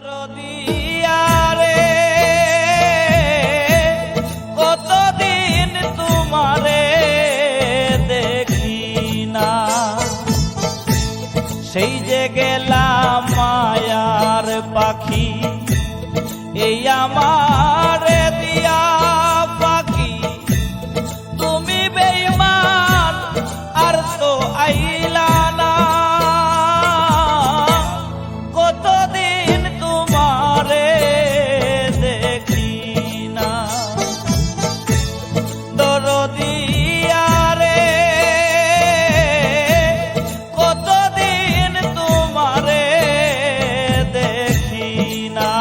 দরদিয়ারে কতদিন তোমারে দেখি না, সেই যে গেলাম মায়ার পাখি, এই আমার দিয়া পাখি। তুমি বেঈমান আর তো আইলা না, কতদিন তোমারে দেখি না। দরদিয়ারে কতদিন তোমারে দেখি না।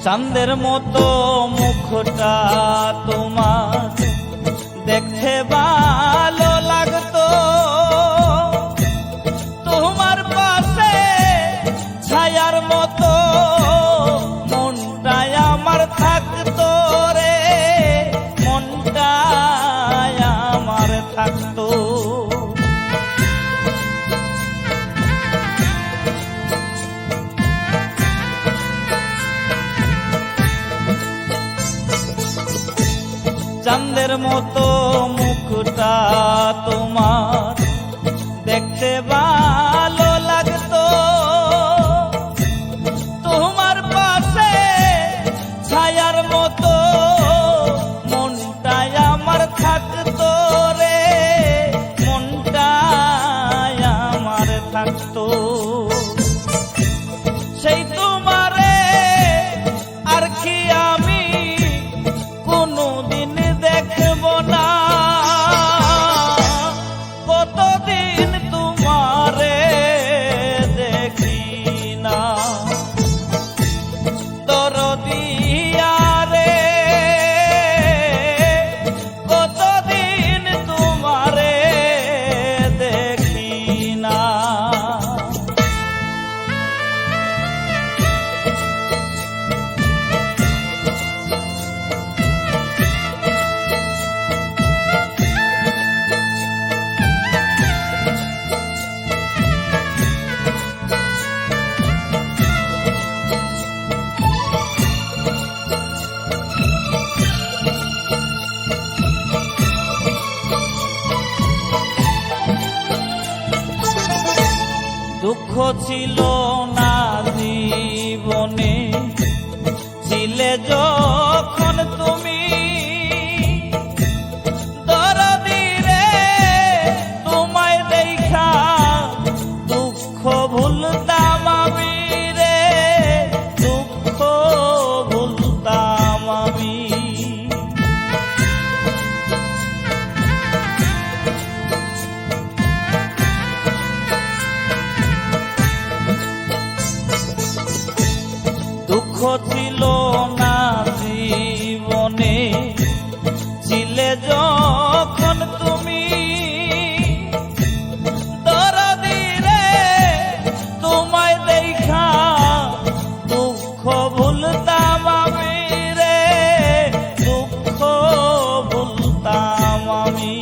চাঁদের মতো মুখটা তোমার দেখতে ভালো লাগতো, তোমার পাশে ছায়ার মতো মনটাই আমার থাকতো রে, মনটাই আমার থাকতো। চাঁদের মতো মুখটা তোমার দেখতে ভালো লাগতো, তোমার পাশে ছায়ার মতো মনটাই আমার থাকতো রে, মনটাই আমার থাকতো। সেই তোমারে আর কি আমি কোনদিন দেখব না, কতদিন তোমারে দেখি না। দরদিয়ারে কতদিন তোমারে দেখি না। দুঃখ ছিল না জীবনে, ছিলে যখন তুমি দরদিরে, তোমায় দেখা দুঃখ ভুলতাম আমি রে, দুঃখ ভুলতাম আমি। দুঃখ ছিল না জীবনে, ছিলে যখন তুমি দরদিরে, তোমায় দেখা দুঃখ ভুলতাম আমি রে, দুঃখ ভুলতাম আমি।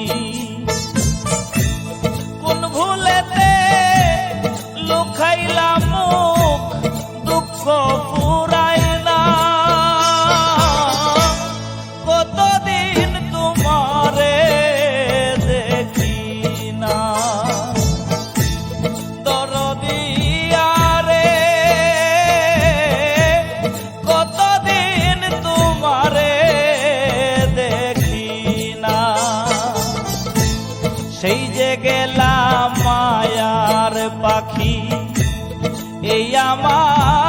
কোন ভুলেতে লুকাইলাম মুখ, দুঃখ ফুরাই না, কতদিন তোমারে দেখি না। দরদিয়ারে কতদিন তোমারে দেখি না, সেই যে গেলাম মায়ার পাখি, এই আমার